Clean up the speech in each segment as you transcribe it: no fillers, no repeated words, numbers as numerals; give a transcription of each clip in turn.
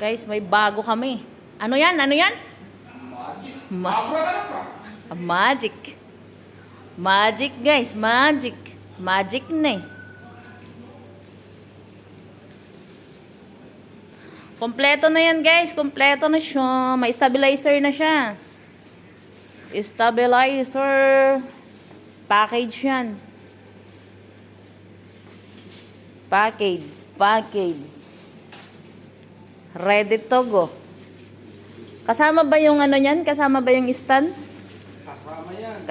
Guys, may bago kami. Ano yan? Ano yan? Magic. Magic. Magic guys, magic. Magic na eh. Kompleto na yan guys, kompleto na siya. May stabilizer na siya. Stabilizer. Package yan. Package. Ready to go. Kasama ba yung ano yan? Kasama ba yung stand? Kasama yan.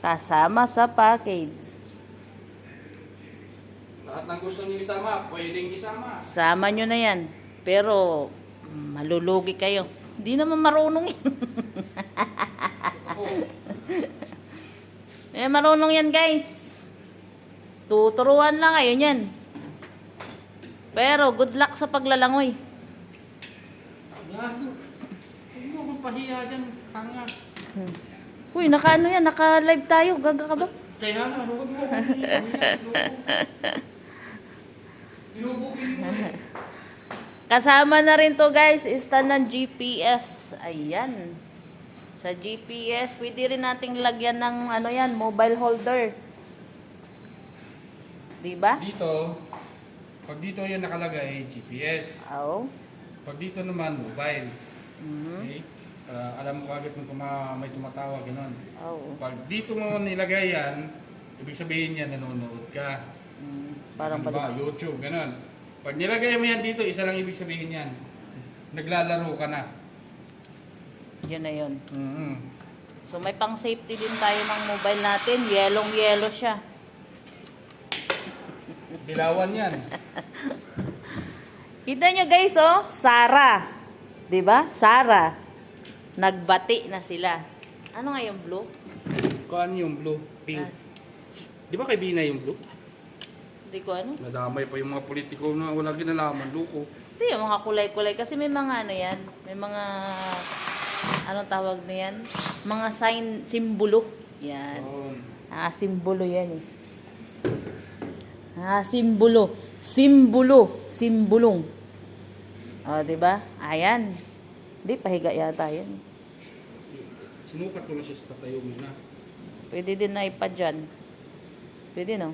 Kasama sa package. Lahat ng gusto niyo isama, pwedeng isama. Sama nyo na yan. Pero, malulugi kayo. Hindi naman marunong yan. Marunong yan guys. Tuturuan lang kayo yan. Pero, good luck sa paglalangoy. Gago. Huwag mo akong pahiya dyan, tanga. Uy, naka-ano yan? Naka-live tayo. Gaga ka ba? Kaya nga, huwag mo akong pahiya. Pinubugin mo. Kasama na rin to guys, stand ng GPS. Ayan. Sa GPS, pwede rin nating lagyan ng ano yan, mobile holder. Diba? Dito, pag dito yan nakalagay, GPS. Oo. Pag dito naman, mobile. Okay? Alam mo agad kung may tumatawag, gano'n. Oo. Pag dito mo nilagay yan, ibig sabihin yan, nanonood ka. Parang Diba? balik. YouTube, gano'n. Pag nilagay mo yan dito, isa lang ibig sabihin yan. Naglalaro ka na. Yun na yun. Mm-hmm. So may pang safety din tayo ng mobile natin. Yellow siya. Dilawan yan. Kita nyo guys oh, Sara. Diba? Sara. Nagbati na sila. Ano nga yung blue? Kung ano yung blue? Pink. Ah. Di ba kay Bina yung blue? Hindi ko ano. Nadamay pa yung mga politiko na wala ginalaman. Luko. Hindi yung mga kulay-kulay. Kasi may mga ano yan. May mga, anong tawag na yan? Mga sign, simbolo. Yan. Simbolo yan eh. Simbolong. O, diba? Ayan. Hindi, pahiga yata yan. Sinukat ko na siya sa patayo muna. Pwede din na ipa dyan. Pwede no?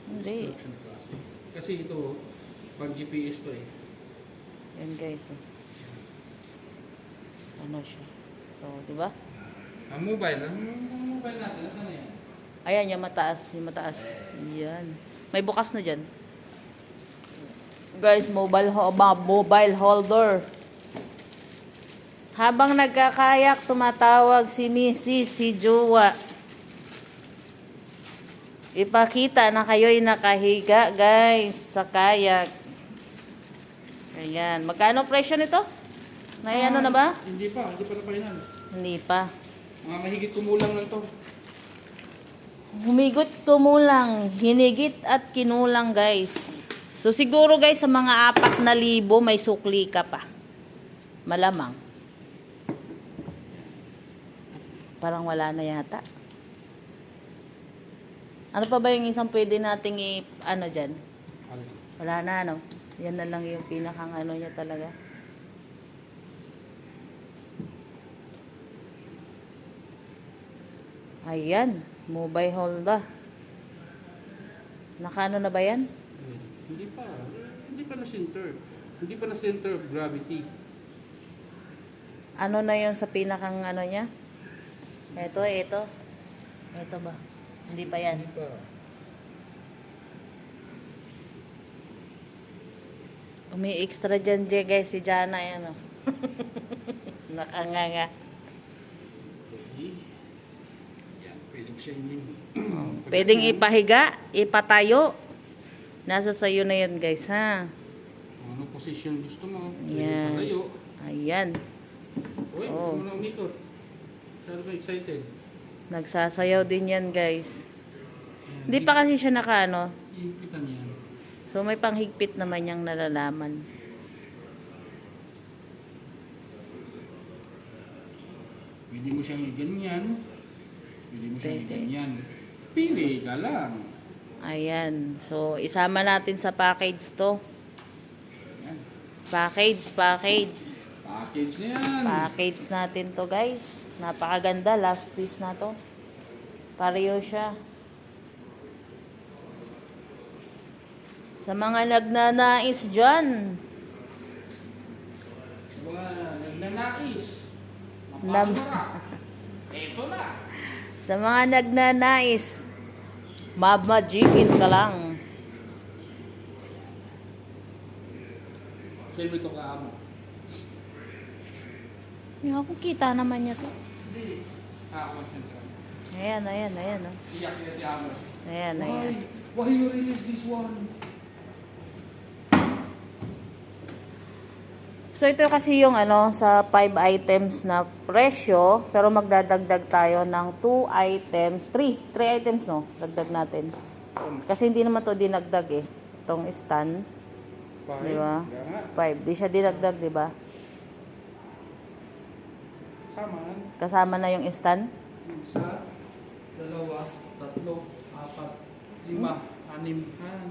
Hindi. Instruction klase. Kasi ito, pag GPS to eh. Yan guys. Oh. Ano siya? So, diba? Ang mobile natin, nasaan na yan? Ayan, yung mataas. Yan. May bukas na dyan. Guys, mobile holder. Habang nagkakayak, tumatawag si Mrs. si Jowa. Ipakita na kayo'y nakahiga, guys, sa kayak. Ayan. Magkano presyo nito? Ano na ba? Hindi pa na final. Hindi pa. Mga mahigit kumulang lang to. Humigot, tumulang, hinigit at kinulang guys. So siguro guys sa mga 4,000 may sukli ka pa. Malamang. Parang wala na yata. Ano pa ba yung isang pwede nating ano dyan? Wala na ano. Yan na lang yung pinakang ano niya talaga. Ayan. Mobile holder. Nakaano na ba yan? Hindi pa na center. Hindi pa na center of gravity. Ano na yun sa pinakang ano niya? Ito. Ito ba? Hindi pa yan. Hindi pa. Umi-extra dyan guys si Jana yan oh. Nakanganga. Okay. Yan, pwede ko siya yung Pwedeng ipahiga, ipatayo. Nasa sayo na yan guys ha. ano position gusto mo. Yan. Patayo. Ayan. Uy, Oh. ano na umikot. Saan ba excited? Nagsasayaw din yan guys. Yan. Hindi pa kasi siya nakaano. Iipitan yan. So may panghigpit naman niyang nalalaman. Pwede mo siyang ganyan. Pwede mo siyang Pwede. ganyan. Pili ka lang. Ayan. So, isama natin sa package to. Yan. Package. Package na yan. Package natin to, guys. Napakaganda. Last piece na to. Pareho siya. Sa mga nagnanais dyan. Mga nagnanais. Nam- Mapamura. Ito na. Sa mga nagnanais, mamajikin ka lang. Sa'yo ito ka amo. Yung ako kita naman niya to. Hindi. Consent. Ayan. Oh. Iyak niya si amo. Ayan. Why you release this one? So ito kasi yung sa 5 items na presyo, pero magdadagdag tayo ng 2 items, 3 items no, dagdag natin. Kasi hindi naman to dinagdag eh. Itong stand, di ba? 5, di siya dinagdag, di ba? Sama. Kasama na yung stand. 1, 2, 3, 4, 5, 6.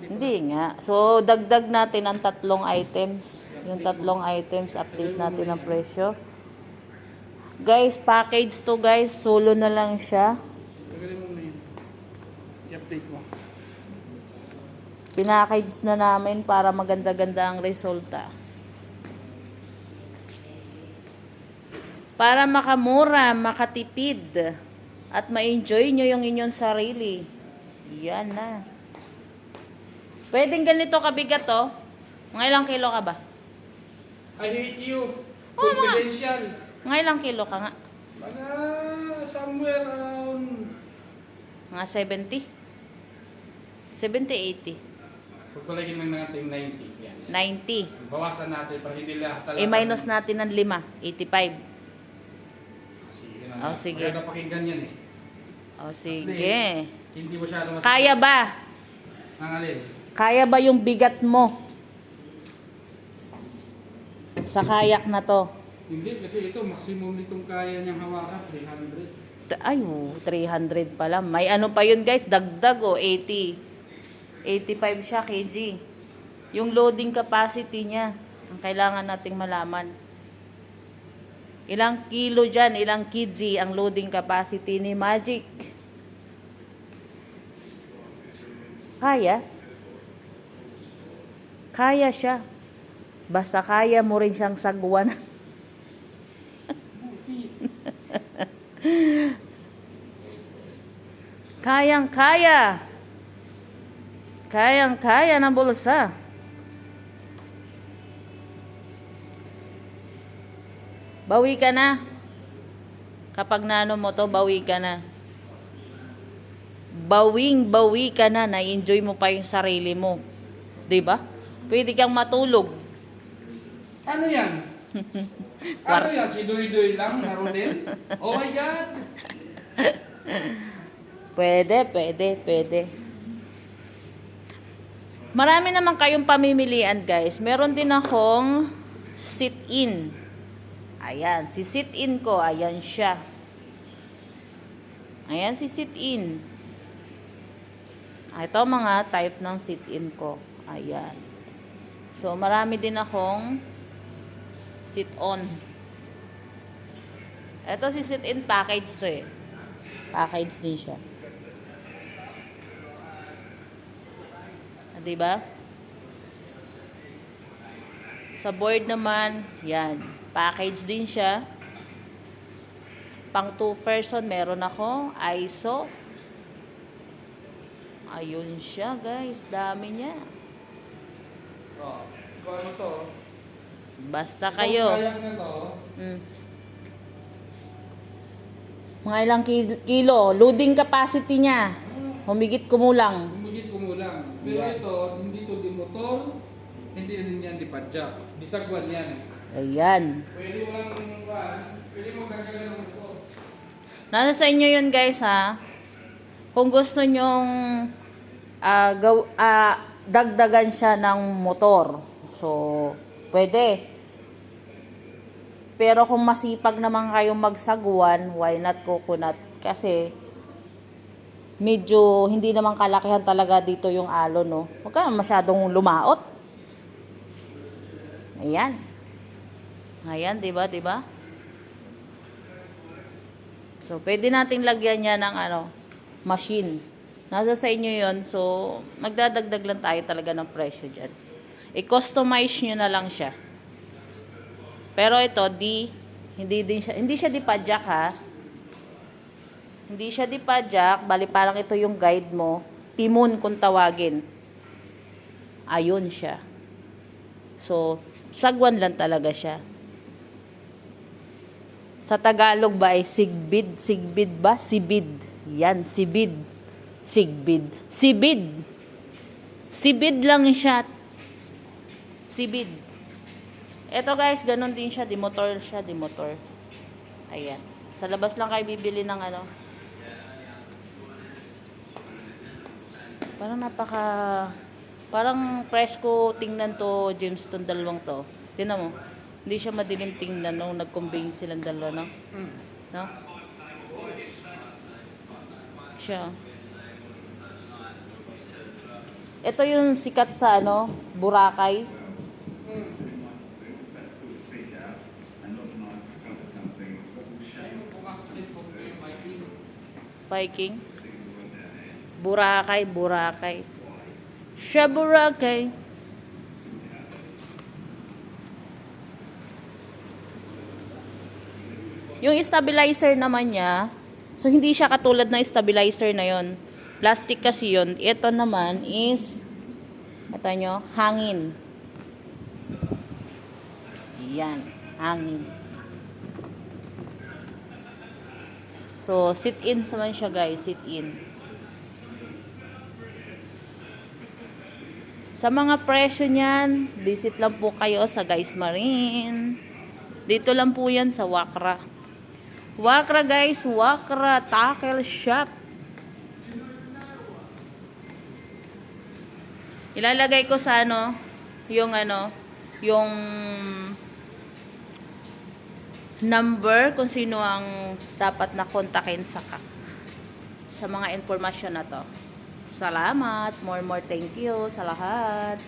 Hindi nga. So dagdag natin ang 3 items. Yung 3 items, update natin ang presyo. Guys, package to guys, solo na lang siya. Tagalin mo na yun. I-update mo. Pinackage na namin para maganda-ganda ang resulta. Para makamura, makatipid, at ma-enjoy nyo yung inyong sarili. Yan na. Pwedeng ganito kabigat to. Mga ilang kilo ka ba? I hate you. Confidential. Mga ilang kilo ka nga? Mga somewhere around... Mga 70? 70, 80. Pagpalagin lang natin 90. Yan. 90. Bawasan natin para hindi lahat talaga. I-minus natin ng 5. 85. Sige na. Oh, sige. Maganda pakinggan yan eh. O sige. Hindi masyado masakit. Kaya ba? Ang alin? Kaya ba yung bigat mo? Sa kayak na to. Hindi, kasi ito, maximum nitong kaya niyang hawakan, 300. Ay, 300 pala. May ano pa yun guys, dagdag 80. 85 siya kg. Yung loading capacity niya, ang kailangan nating malaman. Ilang kilo dyan, ilang kg ang loading capacity ni Magic. Kaya? Kaya siya. Basta kaya mo rin siyang sagwan. Kayang-kaya. Kayang-kaya ng bulsa. Bawi ka na. Kapag naano mo to, bawi ka na. Bawing-bawi ka na. Na-enjoy mo pa yung sarili mo. 'Di ba? Pwede kang matulog. Ano yan? Ano yan? Si Doy-Doy lang na Rodel? Oh my God! Pwede. Marami naman kayong pamimilian, guys. Meron din akong sit-in. Ayan, si sit-in ko. Ayan siya. Ayan si sit-in. Ito mga type ng sit-in ko. Ayan. So, marami din akong sit-on. Ito si sit-in package to eh. Package din siya. Diba? Sa board naman, yan. Package din siya. Pang 2 person, meron ako. ISO. Ayun siya, guys. Dami niya. Oh, kung ano to? Basta kayo. Itong kayak na to, Mga ilang kilo. Loading capacity niya. Humigit kumulang. humigit kumulang. Pero Yan. ito, hindi to di motor, hindi rin yan di padjak. Di sagwan yan. Ayan. Pwede mo lang pwede mo gagawin ng motor. Nasa sa inyo yun, guys, ha? Kung gusto nyong dagdagan siya ng motor. So, pwede. Pero kung masipag naman kayong magsagwan, why not coconut? Kasi, medyo hindi naman kalakihan talaga dito yung alon, no? Huwag ka masyadong lumaot. Ayan. Ayan, diba, diba? So, pwede nating lagyan niya ng machine. Nasa sa inyo yon. So, magdadagdag lang tayo talaga ng presyo dyan. I-customize nyo na lang siya. Pero ito, hindi siya di padjak, ha? Hindi siya di padjak. Bali, parang ito yung guide mo. Timon kung tawagin. Ayun siya. So, sagwan lang talaga siya. Sa Tagalog ba ay sigbid? Sigbid ba? Sibid. Yan, sibid. Sigbid. Sibid. Sibid lang siya. Sibid. Ito guys, ganun din siya. Dimotor siya, dimotor. Ayan. Sa labas lang kayo bibili ng parang presko tingnan to, James, tong dalawang to. Tingnan mo. Hindi siya madilim tingnan nung nag-combine silang dalawa, no? No? Siya. Ito yung sikat sa Boracay. Viking. Boracay, Boracay. Siya Boracay. Yung stabilizer naman niya, so hindi siya katulad ng stabilizer na yon. Plastic kasi yon. Ito naman is, ito nyo, hangin. Yan, hangin. So, sit-in naman siya guys, sit-in. Sa mga presyo niyan, visit lang po kayo sa Guys Marine. Dito lang po yan sa Wakra. Wakra guys, Wakra Tackle Shop. Ilalagay ko sa yung number kung sino ang dapat na kontakin sa mga informasyon na to. Salamat, more thank you sa lahat.